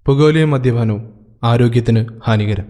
പുകവലിയും മദ്യപാനവും ആരോഗ്യത്തിന് ഹാനികരം.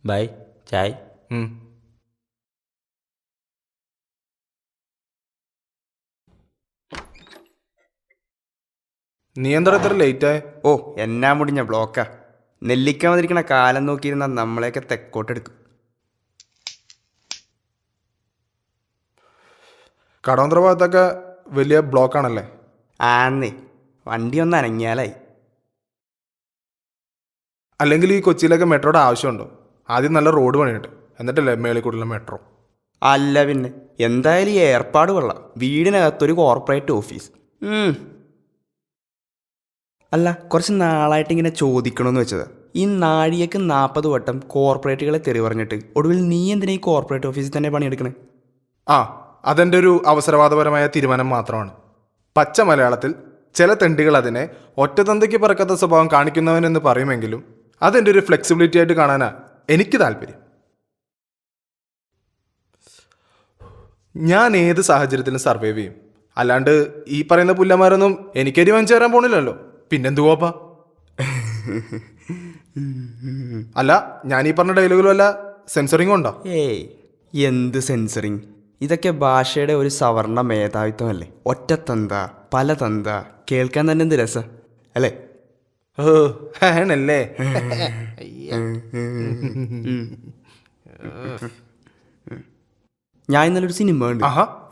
भाई चाय. നീ എന്താ ഇത്ര ലേറ്റായ? ഓ എന്നാ മുടിഞ്ഞ ബ്ലോക്കാ. നെല്ലിക്ക വന്നിരിക്കണ കാലം നോക്കിയിരുന്ന നമ്മളെയൊക്കെ തെക്കോട്ടെടുക്കും. കടവന്ത്ര ഭാഗത്തൊക്കെ വലിയ ബ്ലോക്കാണല്ലേ? ആന്നേ, വണ്ടി ഒന്ന് അനങ്ങിയാലായി. അല്ലെങ്കിൽ ഈ കൊച്ചിയിലൊക്കെ മെട്രോയുടെ ആവശ്യമുണ്ടോ? ആദ്യം നല്ല റോഡ് പണിയിട്ട് എന്നിട്ടല്ലേ മേളിക്കൂടുള്ള മെട്രോ. അല്ല പിന്നെ എന്തായാലും ഈ ഏർപ്പാട് കൊള്ളാം. വീടിനകത്തൊരു കോർപ്പറേറ്റ് ഓഫീസ്. അല്ല, കുറച്ച് നാളായിട്ട് ഇങ്ങനെ ചോദിക്കണമെന്ന് വെച്ചത്, ഈ നാഴികക്ക് 40 വട്ടം കോർപ്പറേറ്റുകളെ തെറി പറഞ്ഞിട്ട് ഒടുവിൽ നീ എന്തിനാ ഈ കോർപ്പറേറ്റ് ഓഫീസിൽ തന്നെ പണിയെടുക്കണേ? അതെൻ്റെ ഒരു അവസരവാദപരമായ തീരുമാനം മാത്രമാണ്. പച്ച മലയാളത്തിൽ ചില തെണ്ടികൾ അതിനെ ഒറ്റത്തന്തയ്ക്ക് പറക്കാത്ത സ്വഭാവം കാണിക്കുന്നവനെന്ന് പറയുമെങ്കിലും അതെൻ്റെ ഒരു ഫ്ലെക്സിബിലിറ്റി ആയിട്ട് കാണാനാ എനിക്ക് താല്പര്യം. ഞാൻ ഏത് സാഹചര്യത്തിലും സർവൈവ് ചെയ്യും. അല്ലാണ്ട് ഈ പറയുന്ന പുല്ലന്മാരൊന്നും എനിക്കരി വാങ്ങിച്ചു തരാൻ പോണില്ലല്ലോ. പിന്നെന്തു കോപ്പാ? അല്ല, ഞാൻ ഈ പറഞ്ഞ ഡയലോഗിലും അല്ല സെൻസറിങ് ഉണ്ടോ? ഏയ്, എന്ത് സെൻസറിങ്? ഇതൊക്കെ ഭാഷയുടെ ഒരു സവർണ മേധാവിത്വമല്ലേ. ഒറ്റത്തന്ത, പലതന്ത, കേൾക്കാൻ തന്നെ എന്ത് രസം അല്ലേ? ആണല്ലേ? ഞാൻ ഇന്നലെ ഒരു സിനിമ ഉണ്ട്.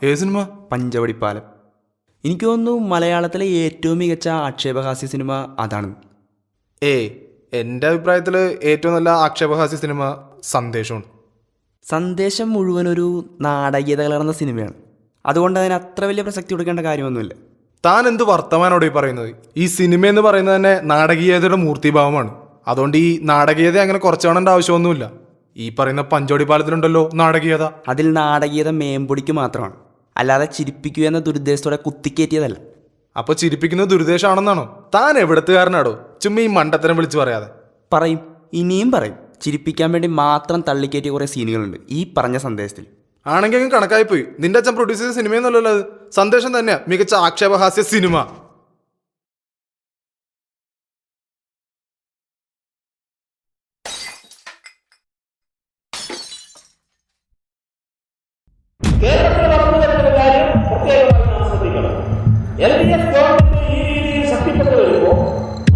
ഏത് സിനിമ? പഞ്ചവടിപ്പാലം. എനിക്ക് തോന്നുന്നു മലയാളത്തിലെ ഏറ്റവും മികച്ച ആക്ഷേപഹാസ്യ സിനിമ അതാണ്. എൻ്റെ അഭിപ്രായത്തിൽ ഏറ്റവും നല്ല ആക്ഷേപഹാസ്യ സിനിമ സന്ദേശമാണ്. സന്ദേശം മുഴുവൻ ഒരു നാടകീയത കലർന്ന സിനിമയാണ്. അതുകൊണ്ട് അതിന് അത്ര വലിയ പ്രസക്തി കൊടുക്കേണ്ട കാര്യമൊന്നുമില്ല. താൻ എന്ത് വർത്തമാനോട് ഈ പറയുന്നത്? ഈ സിനിമ എന്ന് പറയുന്നത് തന്നെ നാടകീയതയുടെ മൂർത്തിഭാവമാണ്. അതുകൊണ്ട് ഈ നാടകീയത അങ്ങനെ കുറച്ച് കാണേണ്ട ആവശ്യമൊന്നുമില്ല. ഈ പറയുന്ന പഞ്ചവടി പാലത്തിലുണ്ടല്ലോ നാടകീയത. അതിൽ നാടകീയത മേമ്പൊടിക്ക് മാത്രമാണ്, അല്ലാതെ ചിരിപ്പിക്കുക എന്ന ദുരുദ്ദേശത്തോടെ കുത്തിക്കയറ്റിയതല്ല. അപ്പൊ ചിരിപ്പിക്കുന്നത് ദുരുദ്ദേശമാണെന്നാണോ? താൻ എവിടത്തുകാരനാടോ? ചുമ്മാ ഈ മണ്ടത്തരം വിളിച്ചു പറയാതെ. പറയും, ഇനിയും പറയും. ചിരിപ്പിക്കാൻ വേണ്ടി മാത്രം തള്ളിക്കയറ്റിയ കുറേ സീനുകളുണ്ട് ഈ പറഞ്ഞ സന്ദേശത്തിൽ. ആണെങ്കിൽ അങ്ങ് കണക്കായി പോയി. നിന്റെ അച്ഛൻ പ്രൊഡ്യൂസ് ചെയ്ത സിനിമയൊന്നുമല്ലോ അത്. സന്ദേശം തന്നെയാ മികച്ച ആക്ഷേപഹാസ്യ സിനിമ. കേരളത്തിൽ നടന്നു വരുന്ന കാര്യം പ്രത്യേകമായി നാം ശ്രദ്ധിക്കണം. LDF ഗവൺമെന്റ് ഈ രീതിയിൽ ശക്തിപ്പെട്ടു വരുമ്പോൾ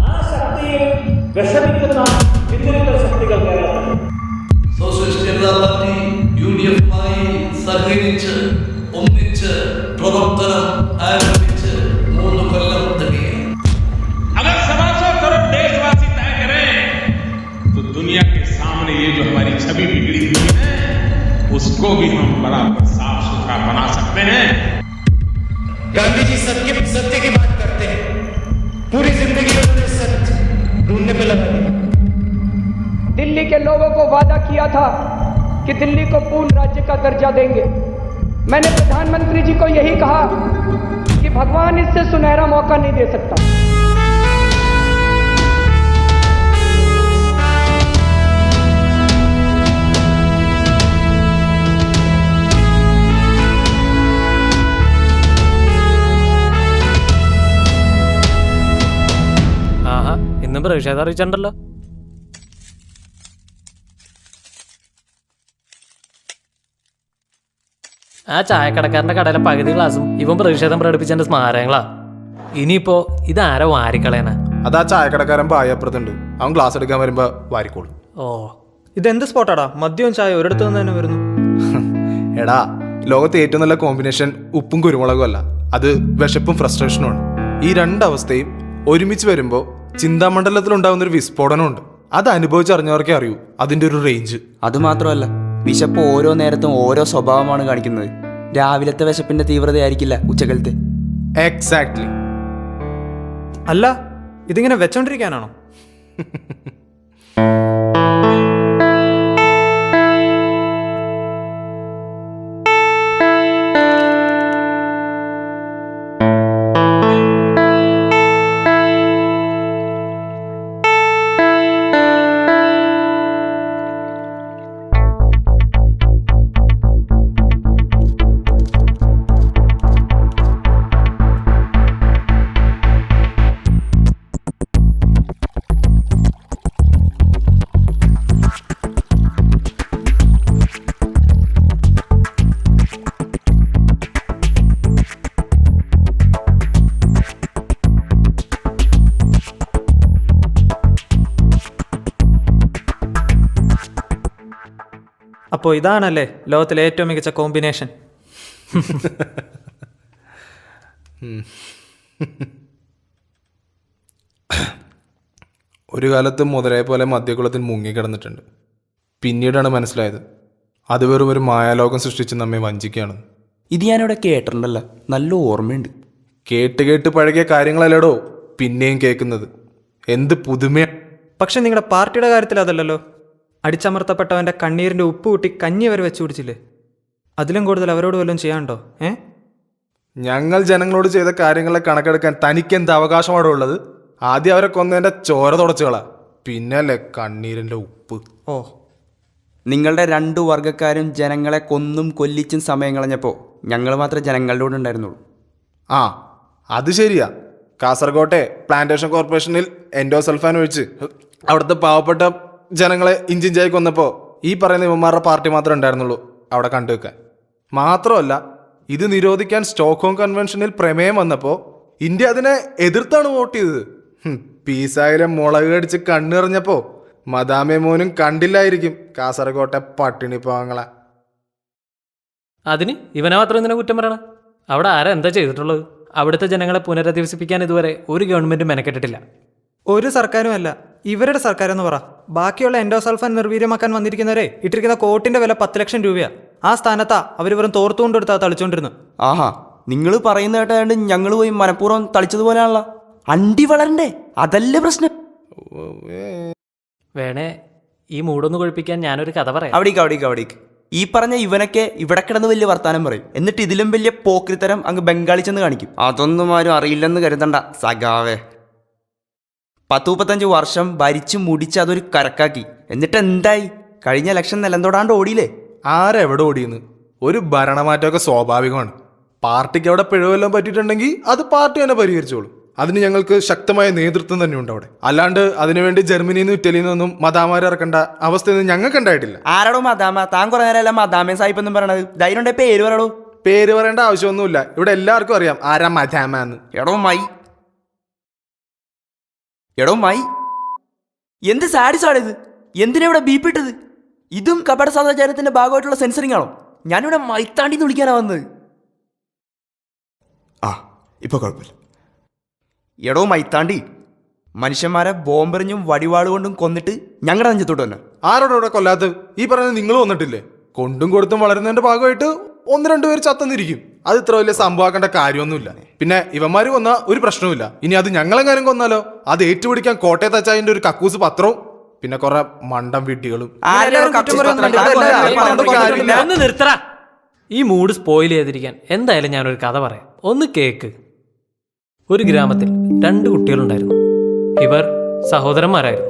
ആ ശക്തിയിൽ വിഷമിക്കുന്ന പിന്തുണ ശക്തികൾ കേരളത്തിൽ സോഷ്യലിസ്റ്റ് ജനതാ പാർട്ടി UDF-മായി സഹകരിച്ച് ഒന്നിച്ച് പ്രവർത്തനം ആരംഭിച്ച് 3 കൊല്ലം തികയാണ്. अगर 125 करोड़ देशवासी तय करें तो दुनिया के सामने ये जो हमारी छवि बिगड़ी हुई है उसको भी हम बराबर साफ सुथरा बना सकते हैं. गांधी जी सत्य की बात करते हैं. पूरी जिंदगी उन्होंने सत्य ढूंढने पे लगा दी. दिल्ली के लोगों को वादा किया था कि दिल्ली को पूर्ण राज्य का दर्जा देंगे. मैंने प्रधानमंत्री जी को यही कहा कि भगवान इससे सुनहरा मौका नहीं दे सकता. ഇന്നും പ്രതിഷേധം അറിയിച്ചിട്ടുണ്ടല്ലോ. ആ ചായക്കടക്കാരന്റെ കടയിലെ പകുതി ഗ്ലാസും ഇവൻ പ്രതിഷേധം പ്രകടിപ്പിച്ചതിന്റെ സ്മാരകങ്ങളാ. ഇനിയിപ്പോ ഇതാരോ വാരിക്കളയന? അതാ ചായക്കടക്കാരൻ പായപ്പുറത്തുണ്ട്. അവൻ ഗ്ലാസ് എടുക്കാൻ വരുമ്പോ വാരിക്കോളും. ഇതെന്ത് സ്പോട്ടാടാ? മദ്യവും ചായ ഒരിടത്തു നിന്ന് തന്നെ വരുന്നു. എടാ, ലോകത്തെ ഏറ്റവും നല്ല കോമ്പിനേഷൻ ഉപ്പും കുരുമുളകും അല്ല, അത് വിശപ്പും ഫ്രസ്ട്രേഷനുമാണ്. ഈ രണ്ടവസ്ഥയും ഒരുമിച്ച് വരുമ്പോൾ ചിന്താമണ്ഡലത്തിൽ ഒരു വിസ്ഫോടനമുണ്ട്. അത് അനുഭവിച്ചറിഞ്ഞവർക്കേ അറിയൂ അതിൻ്റെ ഒരു റേഞ്ച്. അതുമാത്രമല്ല, വിശപ്പ് ഓരോ നേരത്തും ഓരോ സ്വഭാവമാണ് കാണിക്കുന്നത്. രാവിലത്തെ വിശപ്പിന്റെ തീവ്രതയായിരിക്കില്ല ഉച്ചക്കലത്തെ. എക്സാക്ട്ലി. അല്ല, ഇതിങ്ങനെ വെച്ചോണ്ടിരിക്കാനാണോ? അപ്പോൾ ഇതാണല്ലേ ലോകത്തിലെ ഏറ്റവും മികച്ച കോമ്പിനേഷൻ? ഒരു കാലത്ത് മുതലയെ പോലെ മദ്യക്കുളത്തിൽ മുങ്ങിക്കിടന്നിട്ടുണ്ട്. പിന്നീടാണ് മനസ്സിലായത് അത് വെറും ഒരു മായാലോകം സൃഷ്ടിച്ച് നമ്മെ വഞ്ചിക്കുകയാണ്. ഇത് ഞാനിവിടെ കേട്ടിട്ടുണ്ടല്ലോ, നല്ല ഓർമ്മയുണ്ട്. കേട്ട് കേട്ട് പഴകിയ കാര്യങ്ങളല്ലടോ പിന്നെയും കേൾക്കുന്നത്. എന്ത് പുതുമയാണ്. പക്ഷെ നിങ്ങളുടെ പാർട്ടിയുടെ കാര്യത്തിൽ അതല്ലല്ലോ. അടിച്ചമർത്തപ്പെട്ടവൻ്റെ കണ്ണീരിൻ്റെ ഉപ്പ് കൂട്ടി കഞ്ഞി വരെ വെച്ച് കുടിച്ചില്ലേ? അതിലും കൂടുതൽ അവരോട് വല്ലതും ചെയ്യാനുണ്ടോ? ഞങ്ങൾ ജനങ്ങളോട് ചെയ്ത കാര്യങ്ങളെ കണക്കെടുക്കാൻ തനിക്ക് എന്ത് അവകാശമാണോ ഉള്ളത്? ആദ്യം അവരെ കൊന്നതിൻ്റെ ചോര തുടച്ചുകളാ, പിന്നല്ലേ കണ്ണീരിൻ്റെ ഉപ്പ്. ഓ, നിങ്ങളുടെ രണ്ടു വർഗ്ഗക്കാരും ജനങ്ങളെ കൊന്നും കൊല്ലിച്ചും സമയം കളഞ്ഞപ്പോൾ ഞങ്ങൾ മാത്രമേ ജനങ്ങളുടെ കൂടെ ഉണ്ടായിരുന്നുള്ളൂ. ആ, അത് ശരിയാ. കാസർഗോട്ടെ പ്ലാന്റേഷൻ കോർപ്പറേഷനിൽ എൻഡോസൾഫാൻ ഒഴിച്ച് അവിടുത്തെ പാവപ്പെട്ട ജനങ്ങളെ ഇഞ്ചിഞ്ചായി കൊന്നപ്പോൾ ഈ പറയുന്ന ഇവന്മാരുടെ പാർട്ടി മാത്രമേ ഉണ്ടായിരുന്നുള്ളൂ അവിടെ കണ്ടുവെക്കാൻ. മാത്രമല്ല, ഇത് നിരോധിക്കാൻ സ്റ്റോക്ക്ഹോം കൺവെൻഷനിൽ പ്രമേയം വന്നപ്പോൾ ഇന്ത്യ അതിനെ എതിർത്താണ് വോട്ട് ചെയ്തത്. പീസായിലെ മുളക് കടിച്ച് കണ്ണെറിഞ്ഞപ്പോൾ മദാമേ മോനും കണ്ടില്ലായിരിക്കും കാസർഗോട്ടെ പട്ടിണി പാവങ്ങളെ. അതിന് ഇവനെ മാത്രം എന്തിനാ കുറ്റം പറയണം? അവിടെ ആരാ എന്താ ചെയ്തിട്ടുള്ളത്? അവിടുത്തെ ജനങ്ങളെ പുനരധിവസിപ്പിക്കാൻ ഇതുവരെ ഒരു ഗവൺമെൻറ്റും മെനക്കെട്ടിട്ടില്ല. ഒരു സർക്കാരും അല്ല, ഇവരുടെ സർക്കാരെന്ന് പറ. ബാക്കിയുള്ള എൻഡോസൾഫാൻ നിർവീര്യമാക്കാൻ വന്നിരിക്കുന്നവരെ ഇട്ടിരിക്കുന്ന കോട്ടിന്റെ വില 10 ലക്ഷം രൂപയാണ്. ആ സ്ഥാനത്താ അവർ വെറും തോർത്തുകൊണ്ടെടുത്താ തളിച്ചോണ്ടിരുന്നു. ആഹാ, നിങ്ങൾ പറയുന്ന കേട്ടാണ്ട് ഞങ്ങൾ പോയി മനഃപൂർവ്വം തളിച്ചതുപോലെയാണല്ലോ. അണ്ടി വളരണ്ടേ, അതല്ലേ പ്രശ്നം. വേണേ ഈ മൂടൊന്ന് കൊഴിപ്പിക്കാൻ ഞാനൊരു കഥ പറയാം. അവിടേക്ക് ഈ പറഞ്ഞ ഇവനൊക്കെ ഇവിടെ കിടന്ന് വലിയ വർത്താനം പറയും, എന്നിട്ട് ഇതിലും വലിയ പോക്രിത്തരം അങ്ങ് ബംഗാളി ചെന്ന് കാണിക്കും. അതൊന്നും ആരും അറിയില്ലെന്ന് കരുതണ്ട സഖാവേ. 10-35 വർഷം ഭരിച്ചു മുടിച്ച് അതൊരു കരക്കാക്കി. എന്നിട്ട് എന്തായി? കഴിഞ്ഞ ഇലക്ഷൻ നിലന്തോടാണ്ട് ഓടിയില്ലേ? ആരെവിടെ ഓടിയെന്ന്? ഒരു ഭരണമാറ്റമൊക്കെ സ്വാഭാവികമാണ്. പാർട്ടിക്ക് അവിടെ പിഴവെല്ലാം പറ്റിയിട്ടുണ്ടെങ്കിൽ അത് പാർട്ടി തന്നെ പരിഹരിച്ചോളൂ. അതിന് ഞങ്ങൾക്ക് ശക്തമായ നേതൃത്വം തന്നെയുണ്ട് അവിടെ. അല്ലാണ്ട് അതിനുവേണ്ടി ജർമ്മനിയിൽ നിന്നും ഇറ്റലിയിൽ നിന്നും മദാമാരെ ഇറക്കേണ്ട അവസ്ഥയൊന്നും ഞങ്ങൾക്ക് ഉണ്ടായിട്ടില്ല. ആരാടോ മദാമ? താൻ കുറെ നേരമല്ല മദാമേ സാഹിബ് എന്നും പറയണത്. ധൈര്യം ഉണ്ടെ പേര് പറയടോ. പേര് പറയേണ്ട ആവശ്യമൊന്നുമില്ല, ഇവിടെ എല്ലാവർക്കും അറിയാം ആരാ മദാമ എന്ന്. എടോ മൈ, എന്ത് സാഡിസാണിത്? എന്തിനാ ഇവിടെ ബീപ്പിട്ടത്? ഇതും കപട സദാചാരത്തിന്റെ ഭാഗമായിട്ടുള്ള സെൻസറിങ് ആണോ? ഞാനിവിടെ മൈത്താണ്ടിന്ന് വിളിക്കാനാ വന്നത്. ആ, ഇപ്പൊ കുഴപ്പമില്ല. എടോ മൈത്താണ്ടി, മനുഷ്യന്മാരെ ബോംബെറിഞ്ഞും വടിവാളുകൊണ്ടും കൊന്നിട്ട് ഞങ്ങളുടെ നെഞ്ചത്തോട്ട് തന്നെ. ആരോടെ ഇവിടെ കൊല്ലാത്ത? ഈ പറയുന്നത് നിങ്ങൾ വന്നിട്ടില്ലേ? കൊണ്ടും കൊടുത്തും വളരുന്നതിന്റെ ഭാഗമായിട്ട് 1-2 പേര് ചത്തന്നിരിക്കും. അത് ഇത്ര വലിയ സംഭവമാക്കേണ്ട കാര്യമൊന്നുമില്ല. പിന്നെ ഇവന്മാര് കൊന്ന ഒരു പ്രശ്നവുമില്ല. ഇനി അത് ഞങ്ങളെങ്ങാനും കൊന്നാലോ? അത് ഏറ്റുപിടിക്കാൻ കോട്ടയത്ത് അച്ചായന്റെ ഒരു കക്കൂസ് പത്രവും പിന്നെ കുറെ മണ്ടം വീട്ടികളും. ഒന്ന് നിർത്തറ. ഈ മൂഡ് സ്പോയിൽ ചെയ്തിരിക്കാൻ എന്തായാലും ഞാനൊരു കഥ പറയാം, ഒന്ന് കേക്ക്. ഒരു ഗ്രാമത്തിൽ 2 കുട്ടികളുണ്ടായിരുന്നു. ഇവർ സഹോദരന്മാരായിരുന്നു.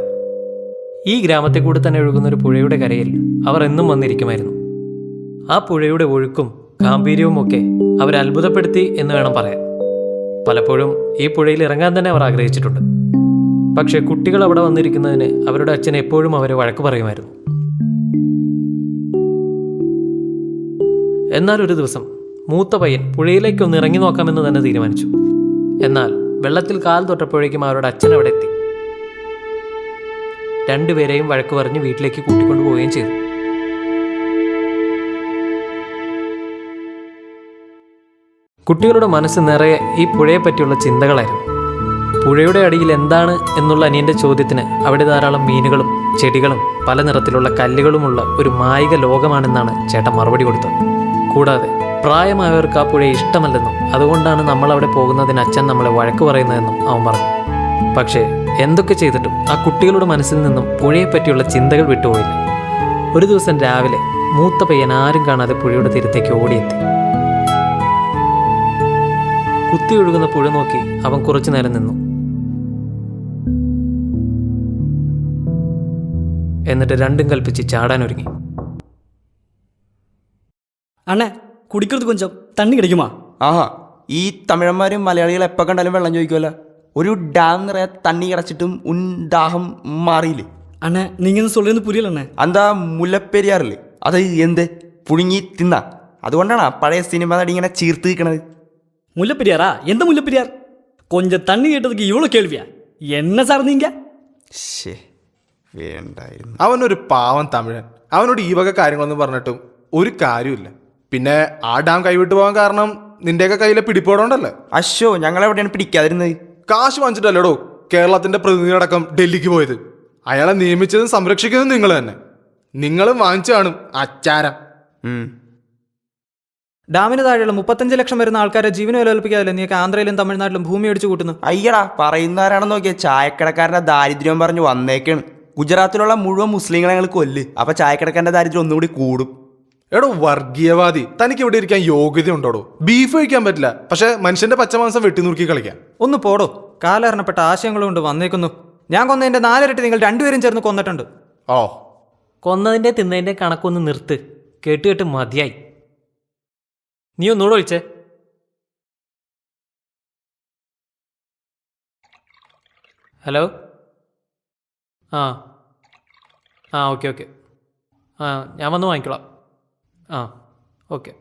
ഈ ഗ്രാമത്തിൽ കൂടി തന്നെ ഒഴുകുന്ന ഒരു പുഴയുടെ കരയിൽ അവർ എന്നും വന്നിരിക്കുമായിരുന്നു. ആ പുഴയുടെ ഒഴുക്കും ഗാംഭീര്യവും ഒക്കെ അവരെ അത്ഭുതപ്പെടുത്തി എന്ന് വേണം പറയാൻ. പലപ്പോഴും ഈ പുഴയിൽ ഇറങ്ങാൻ തന്നെ അവർ ആഗ്രഹിച്ചിട്ടുണ്ട്. പക്ഷേ കുട്ടികൾ അവിടെ വന്നിരിക്കുന്നതിന് അവരുടെ അച്ഛൻ എപ്പോഴും അവരെ വഴക്ക് പറയുമായിരുന്നു. എന്നാൽ ഒരു ദിവസം മൂത്ത പയ്യൻ പുഴയിലേക്കൊന്ന് ഇറങ്ങി നോക്കാമെന്ന് തന്നെ തീരുമാനിച്ചു. എന്നാൽ വെള്ളത്തിൽ കാൽ തൊട്ടപ്പോഴേക്കും അവരുടെ അച്ഛൻ അവിടെ എത്തി. 2 പേരെയും വഴക്ക് പറഞ്ഞ് വീട്ടിലേക്ക് കൂട്ടിക്കൊണ്ടുപോവുകയും ചെയ്തു. കുട്ടികളുടെ മനസ്സ് നിറയെ ഈ പുഴയെ പറ്റിയുള്ള ചിന്തകളായിരുന്നു. പുഴയുടെ അടിയിൽ എന്താണ് എന്നുള്ള അനിയൻ്റെ ചോദ്യത്തിന് അവിടെ ധാരാളം മീനുകളും ചെടികളും പല നിറത്തിലുള്ള കല്ലുകളുമുള്ള ഒരു മായിക ലോകമാണെന്നാണ് ചേട്ടൻ മറുപടി കൊടുത്തത്. കൂടാതെ പ്രായമായവർക്ക് ആ പുഴയെ ഇഷ്ടമല്ലെന്നും അതുകൊണ്ടാണ് നമ്മൾ അവിടെ പോകുന്നതിന് അച്ഛൻ നമ്മളെ വഴക്ക് പറയുന്നതെന്നും അവൻ പറഞ്ഞു. പക്ഷേ എന്തൊക്കെ ചെയ്തിട്ടും ആ കുട്ടികളുടെ മനസ്സിൽ നിന്നും പുഴയെപ്പറ്റിയുള്ള ചിന്തകൾ വിട്ടുപോയില്ല. ഒരു ദിവസം രാവിലെ മൂത്ത പയ്യൻ ആരും കാണാതെ പുഴയുടെ തീരത്തേക്ക് ഓടിയെത്തി. കുത്തി ഒഴുകുന്ന പുഴ നോക്കി അവൻ കുറച്ചു നേരം നിന്നു. എന്നിട്ട് രണ്ടും കൽപ്പിച്ച് ചാടാനൊരുങ്ങി. അണ്ണേ കുടിക്കരുത് കൊഞ്ചം തണ്ണി കിടക്കുമാ. ആഹാ, ഈ തമിഴന്മാരും മലയാളികൾ എപ്പോൾ കണ്ടാലും വെള്ളം ചോദിക്കുമല്ലോ. ഒരു ഡാം നിറയെ തണ്ണി കിടച്ചിട്ടും ദാഹം മാറിയില്ലേ? അണ്ണേ നീങ്ങന്ന് சொல்றது പുരിയല്ലേ? എന്താ മുല്ലപ്പെരിയാറില്ലേ, അത് എന്ത് പുഴുങ്ങി തിന്ന? അതുകൊണ്ടാണ് പഴയ സിനിമ നടി ഇങ്ങനെ ചീർത്ത് നിൽക്കണത്. മുല്ലപ്പെരിയാറാ? എന്ത് മുല്ലപ്പെരിയാർ? കൊഞ്ചം തണ്ണി കേട്ടതുക്ക് ഇവളോ കേൾവിയാ? എന്നെ സാർ നീങ്ക ശേ, വേണ്ടായിരുന്നു. അവനൊരു പാവം തമിഴൻ. അവനോട് ഈ വക കാര്യങ്ങളൊന്നും പറഞ്ഞിട്ടും ഒരു കാര്യമില്ല. പിന്നെ ആ ഡാം കൈവിട്ടു പോകാൻ കാരണം നിന്റെയൊക്കെ കയ്യിലെ പിടിപ്പോടുണ്ടല്ലേ? അശോ, ഞങ്ങളെവിടെയാണ് പിടിക്കാതിരുന്നത്? കാശ് വാങ്ങിച്ചിട്ടല്ലേടോ കേരളത്തിന്റെ പ്രതിനിധിയടക്കം ഡൽഹിക്ക് പോയത്. അയാളെ നിയമിച്ചതും സംരക്ഷിക്കുന്നതും നിങ്ങൾ തന്നെ. നിങ്ങളും വാങ്ങിച്ചു കാണും അച്ചാരം. ഡാമിന് താഴെയുള്ള 35 ലക്ഷം വരുന്ന ആൾക്കാരെ ജീവന് വിലകൽപ്പിക്കാതല്ലേ നീയൊക്കെ ആന്ധ്രയിലും തമിഴ്നാട്ടിലും ഭൂമി അടിച്ചു കൂട്ടുന്നു? അയ്യടാ, പറയുന്നവരാണെന്ന് നോക്കിയാൽ ചായക്കടക്കാരൻ്റെ ദാരിദ്ര്യം പറഞ്ഞു വന്നേക്കാണ്. ഗുജറാത്തിലുള്ള മുഴുവൻ മുസ്ലിങ്ങളെ ഞങ്ങൾ കൊല്ല്, അപ്പൊ ചായക്കടക്കാരൻ്റെ ദാരിദ്ര്യം ഒന്നുകൂടി കൂടും. എടോ വർഗീയവാദി, തനിക്ക് ഇവിടെ ഇരിക്കാൻ യോഗ്യത ഉണ്ടോടോ? ബീഫ് കഴിക്കാൻ പറ്റില്ല, പക്ഷെ മനുഷ്യന്റെ പച്ചമാംസം വെട്ടിനുറുക്കി കളിക്കാം. ഒന്ന് പോടോ, കാലഹരണപ്പെട്ട ആശയങ്ങൾ കൊണ്ട് വന്നേക്കുന്നു. ഞാൻ കൊന്നതിന്റെ 4 ഇരട്ടി നിങ്ങൾ രണ്ടുപേരും ചേർന്ന് കൊന്നിട്ടുണ്ട്. ഓ, കൊന്നതിൻ്റെ തിന്നതിൻ്റെ കണക്കൊന്ന് നിർത്ത്. കേട്ട് കേട്ട് മതിയായി. നീ ഒന്നുകൂടെ ഒഴിച്ചേ. ഹലോ. ആ ആ ഓക്കെ ഓക്കെ. ആ ഞാൻ വന്ന് വാങ്ങിക്കോളാം. ആ ഓക്കെ.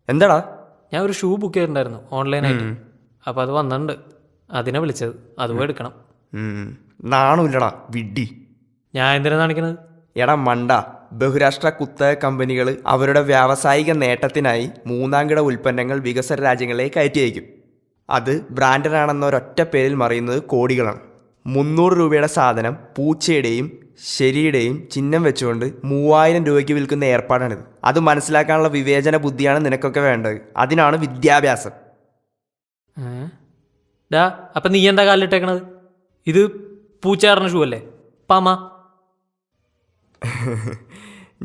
എന്താടാ? ഞാൻ ഒരു ഷൂ ബുക്ക് ചെയ്തിട്ടുണ്ടായിരുന്നു ഓൺലൈനായിട്ട്. അപ്പോൾ അത് വന്നിട്ടുണ്ട്. അതിനെ വിളിച്ചത്. അതും എടുക്കണം. നാണമില്ലടാ വിഡ്ഢി. ഞാൻ എന്തിനാ കാണിക്കുന്നത്? എടാ മണ്ട, ബഹുരാഷ്ട്ര കുത്തക കമ്പനികൾ അവരുടെ വ്യാവസായിക നേട്ടത്തിനായി മൂന്നാംകിട ഉൽപ്പന്നങ്ങൾ വികസന രാജ്യങ്ങളിലേക്ക് കയറ്റി അയക്കും. അത് ബ്രാൻഡഡാണെന്ന ഒരൊറ്റ പേരിൽ മറിയുന്നത് കോടികളാണ്. 300 രൂപയുടെ സാധനം പൂച്ചയുടെയും ശരിയുടെയും ചിഹ്നം വെച്ചുകൊണ്ട് 3000 രൂപയ്ക്ക് വിൽക്കുന്ന ഏർപ്പാടാണിത്. അത് മനസ്സിലാക്കാനുള്ള വിവേചന ബുദ്ധിയാണ് നിനക്കൊക്കെ വേണ്ടത്. അതിനാണ് വിദ്യാഭ്യാസം. ഡാ, അപ്പം നീ എന്താ കാലിലിട്ടേക്കണത്? ഇത് പൂച്ചയാറിന ഷൂ അല്ലേ? പാമ.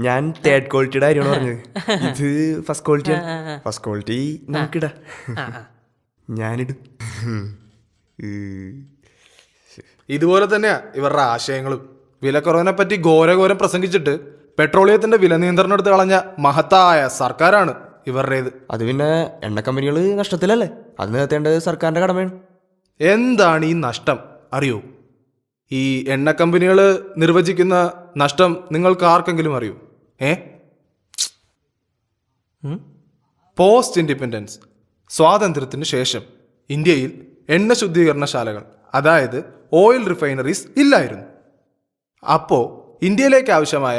ഞാൻ 3rd ക്വാളിറ്റിയുടെ കാര്യമാണ് പറഞ്ഞത്. ഇത് ഫസ്റ്റ് ക്വാളിറ്റി. ഫസ്റ്റ് ക്വാളിറ്റി നമുക്കിടാ. ഞാനിടും. ഇതുപോലെ തന്നെയാ ഇവരുടെ ആശയങ്ങളും. വിലക്കുറവിനെ പറ്റി ഘോരഘോരം പ്രസംഗിച്ചിട്ട് പെട്രോളിയത്തിന്റെ വില നിയന്ത്രണം എടുത്ത് കളഞ്ഞ മഹത്തായ സർക്കാരാണ് ഇവരുടേത്. അത് പിന്നെ എണ്ണ കമ്പനികൾ നഷ്ടത്തിലല്ലേ, അത് നിർത്തേണ്ടത് സർക്കാരിൻ്റെ കടമയാണ്. എന്താണ് ഈ നഷ്ടം അറിയോ? ഈ എണ്ണ കമ്പനികൾ നിർവചിക്കുന്ന നഷ്ടം നിങ്ങൾക്ക് ആർക്കെങ്കിലും അറിയോ? പോസ്റ്റ് ഇൻഡിപെൻഡൻസ്, സ്വാതന്ത്ര്യത്തിന് ശേഷം ഇന്ത്യയിൽ എണ്ണ ശുദ്ധീകരണശാലകൾ, അതായത് ഓയിൽ റിഫൈനറീസ് ഇല്ലായിരുന്നു. അപ്പോൾ ഇന്ത്യയിലേക്ക് ആവശ്യമായ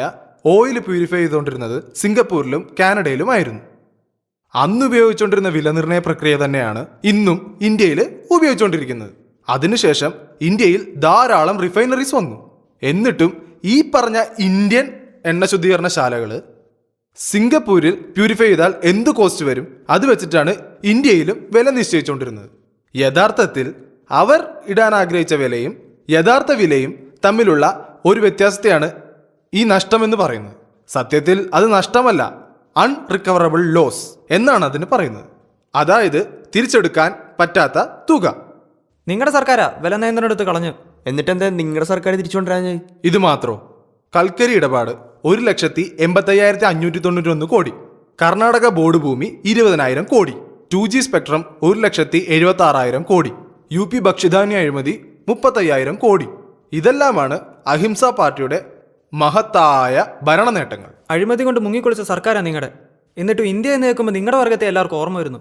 ഓയിൽ പ്യൂരിഫൈ ചെയ്തുകൊണ്ടിരുന്നത് സിംഗപ്പൂരിലും കാനഡയിലുമായിരുന്നു. അന്ന് ഉപയോഗിച്ചുകൊണ്ടിരുന്ന വിലനിർണ്ണയ പ്രക്രിയ തന്നെയാണ് ഇന്നും ഇന്ത്യയിൽ ഉപയോഗിച്ചുകൊണ്ടിരിക്കുന്നത്. അതിനുശേഷം ഇന്ത്യയിൽ ധാരാളം റിഫൈനറീസ് വന്നു. എന്നിട്ടും ഈ പറഞ്ഞ ഇന്ത്യൻ എണ്ണ ശുദ്ധീകരണശാലകൾ സിംഗപ്പൂരിൽ പ്യൂരിഫൈ ചെയ്താൽ എന്ത് കോസ്റ്റ് വരും അത് വെച്ചിട്ടാണ് ഇന്ത്യയിലും വില നിശ്ചയിച്ചുകൊണ്ടിരുന്നത്. യഥാർത്ഥത്തിൽ അവർ ഇടാൻ ആഗ്രഹിച്ച വിലയും യഥാർത്ഥ വിലയും തമ്മിലുള്ള ഒരു വ്യത്യാസത്തെയാണ് ഈ നഷ്ടമെന്ന് പറയുന്നത്. സത്യത്തിൽ അത് നഷ്ടമല്ല, അൺറിക്കവറബിൾ ലോസ് എന്നാണ് അതിന് പറയുന്നത്. അതായത് തിരിച്ചെടുക്കാൻ പറ്റാത്ത തുക. നിങ്ങളുടെ സർക്കാരാ വില നിയന്ത്രണം എടുത്ത് കളഞ്ഞു. എന്നിട്ടെന്താ നിങ്ങളുടെ സർക്കാർ തിരിച്ചുകൊണ്ടിരാഞ്ഞ്? ഇത് മാത്രോ? കൽക്കരി ഇടപാട് 1,85,591 കോടി. കർണാടക ബോർഡ് ഭൂമി 20,000 കോടി. 2G സ്പെക്ട്രം 1,76,000 കോടി. UP ഭക്ഷ്യധാന്യ അഴിമതി 35,000 കോടി. ഇതെല്ലാമാണ് അഹിംസ പാർട്ടിയുടെ മഹത്തായ ഭരണ നേട്ടങ്ങൾ. അഴിമതി കൊണ്ട് മുങ്ങിക്കുളിച്ച സർക്കാരാണ് നിങ്ങളുടെ. എന്നിട്ടും ഇന്ത്യ എന്ന് കേൾക്കുമ്പോൾ നിങ്ങളുടെ വർഗത്തെ എല്ലാവർക്കും ഓർമ്മ വരുന്നു.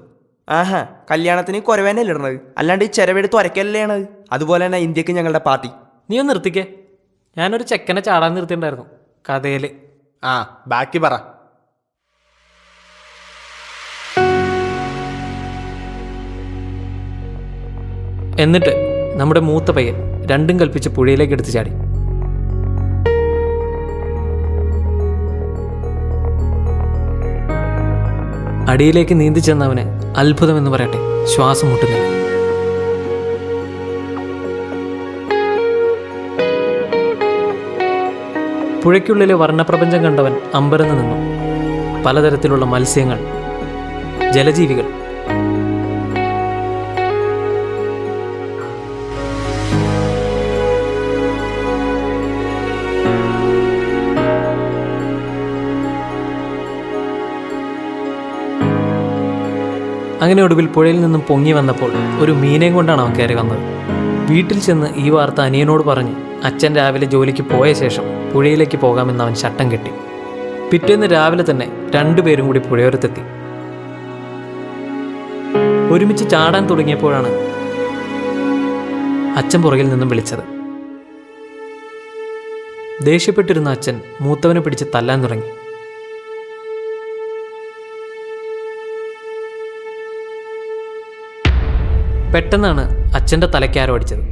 ആഹാ, കല്യാണത്തിന് കുരവേനല്ലേ ഇടണത്, അല്ലാണ്ട് ഈ ചെരവെടുത്ത് ഉരക്കല്ലേ ആണത്. അതുപോലെ തന്നെ ഇന്ത്യക്ക് ഞങ്ങളുടെ പാർട്ടി. നീ ഒന്ന് നിർത്തിക്കേ. ഞാനൊരു ചെക്കനെ ചാടാൻ നിർത്തിയിട്ടുണ്ടായിരുന്നു കഥയിൽ. ബാക്കി പറ. എന്നിട്ട് നമ്മുടെ മൂത്ത പയ്യൻ രണ്ടും കൽപ്പിച്ച് പുഴയിലേക്ക് എടുത്ത് ചാടി. അടിയിലേക്ക് നീന്തി ചെന്നവന് അത്ഭുതമെന്ന് പറയട്ടെ, ശ്വാസം മുട്ടുന്നില്ല. പുഴയ്ക്കുള്ളിലെ വർണ്ണപ്രപഞ്ചം കണ്ടവൻ അമ്പരന്ന് നിന്നു. പലതരത്തിലുള്ള മത്സ്യങ്ങൾ, ജലജീവികൾ. അങ്ങനെ ഒടുവിൽ പുഴയിൽ നിന്നും പൊങ്ങി വന്നപ്പോൾ ഒരു മീനേയും കൊണ്ടാണ് അവൻ കയറി വന്നത്. വീട്ടിൽ ചെന്ന് ഈ വാർത്ത അനിയനോട് പറഞ്ഞ് അച്ഛൻ രാവിലെ ജോലിക്ക് പോയ ശേഷം പുഴയിലേക്ക് പോകാമെന്ന് അവൻ ശട്ടം കെട്ടി. പിറ്റേന്ന് രാവിലെ തന്നെ രണ്ടുപേരും കൂടി പുഴയോരത്തെത്തി. ഒരുമിച്ച് ചാടാൻ തുടങ്ങിയപ്പോഴാണ് അച്ഛൻ പുറകിൽ നിന്നും വിളിച്ചത്. ദേഷ്യപ്പെട്ടിരുന്ന അച്ഛൻ മൂത്തവനെ പിടിച്ച് തല്ലാൻ തുടങ്ങി. പെട്ടെന്നാണ് അച്ഛൻ്റെ തലയ്ക്കാരോ അടിച്ചത്.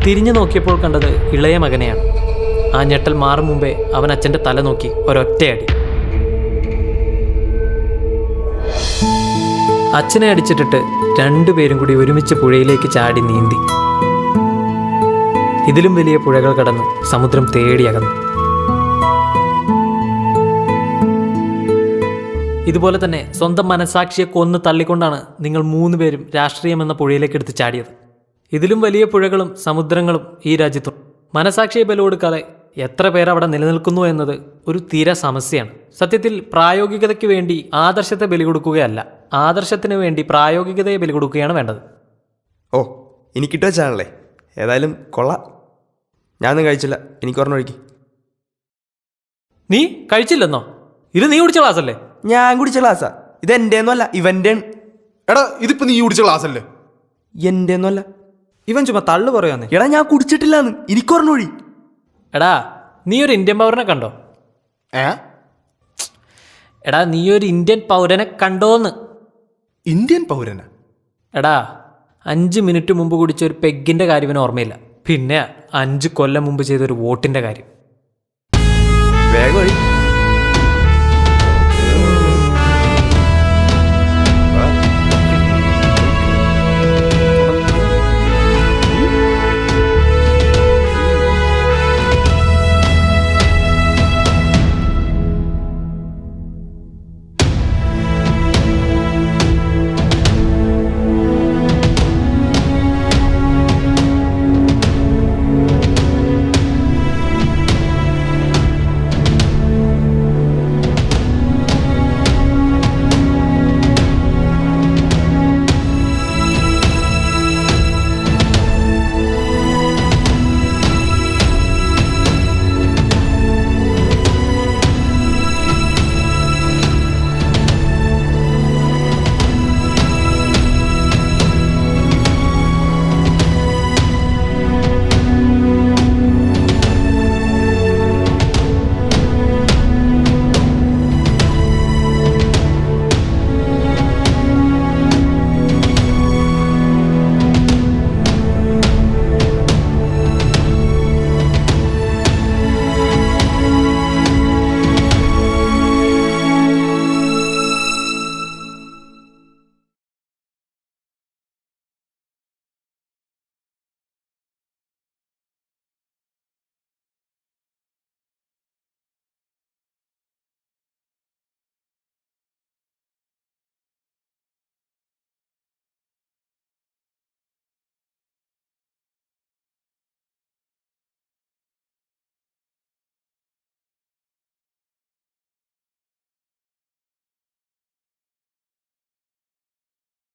തിരിഞ്ഞു നോക്കിയപ്പോൾ കണ്ടത് ഇളയ മകനെയാണ്. ആ ഞെട്ടൽ മാറും മുമ്പേ അവൻ അച്ഛൻ്റെ തല നോക്കി ഒരൊറ്റയടി. അച്ഛനെ അടിച്ചിട്ടിട്ട് രണ്ടുപേരും കൂടി ഒരുമിച്ച് പുഴയിലേക്ക് ചാടി നീന്തി. ഇതിലും വലിയ പുഴകൾ കടന്ന് സമുദ്രം തേടി അകന്നു. ഇതുപോലെ തന്നെ സ്വന്തം മനസാക്ഷിയെ കൊന്ന് തള്ളിക്കൊണ്ടാണ് നിങ്ങൾ 3 പേരും രാഷ്ട്രീയം എന്ന പുഴയിലേക്ക് എടുത്ത് ചാടിയത്. ഇതിലും വലിയ പുഴകളും സമുദ്രങ്ങളും ഈ രാജ്യത്തുണ്ട്. മനസാക്ഷിയെ ബലം കൊടുക്കാതെ എത്ര പേർ അവിടെ നിലനിൽക്കുന്നു എന്നത് ഒരു തീര സമസ്യയാണ്. സത്യത്തിൽ പ്രായോഗികതയ്ക്ക് വേണ്ടി ആദർശത്തെ ബലി കൊടുക്കുകയല്ല, ആദർശത്തിന് വേണ്ടി പ്രായോഗികതയെ ബലി കൊടുക്കുകയാണ് വേണ്ടത്. ഓ, എനിക്കിട്ട് വെച്ചാണല്ലേ. ഏതായാലും കൊള്ളാം. ഞാനൊന്നും കഴിച്ചില്ല, എനിക്ക് ഒരെണ്ണം ഒഴിക്കും. നീ കഴിച്ചില്ലെന്നോ? ഇത് നീ കുടിച്ച ക്ലാസ്സല്ലേ? ഞാൻ കുടിച്ച ക്ലാസ്സാ. ഇത് എൻ്റെയൊന്നും അല്ല, ഇവൻ്റെ. എടാ ഇതിപ്പോ നീ കുടിച്ച ക്ലാസ് അല്ലേ? എൻ്റെയൊന്നും അല്ല. ഇവൻ ചുമ്മാ തള്ളു പറയാന്നേ. എടാ ഞാൻ കുടിച്ചിട്ടില്ലാന്ന്, എനിക്കൊരെണ്ണം ഒഴി. എടാ നീ ഒരു ഇന്ത്യൻ പൗരനെ കണ്ടോ? എടാ നീ ഒരു ഇന്ത്യൻ പൗരനെ കണ്ടോന്ന്. ഇന്ത്യൻ പൗരന? എടാ 5 മിനിറ്റ് മുമ്പ് കുടിച്ച ഒരു പെഗ്ഗിൻ്റെ കാര്യം ഇവന് ഓർമ്മയില്ല. പിന്നെ 5 കൊല്ലം മുമ്പ് ചെയ്തൊരു വോട്ടിൻ്റെ കാര്യം. വേഗം ഒഴി.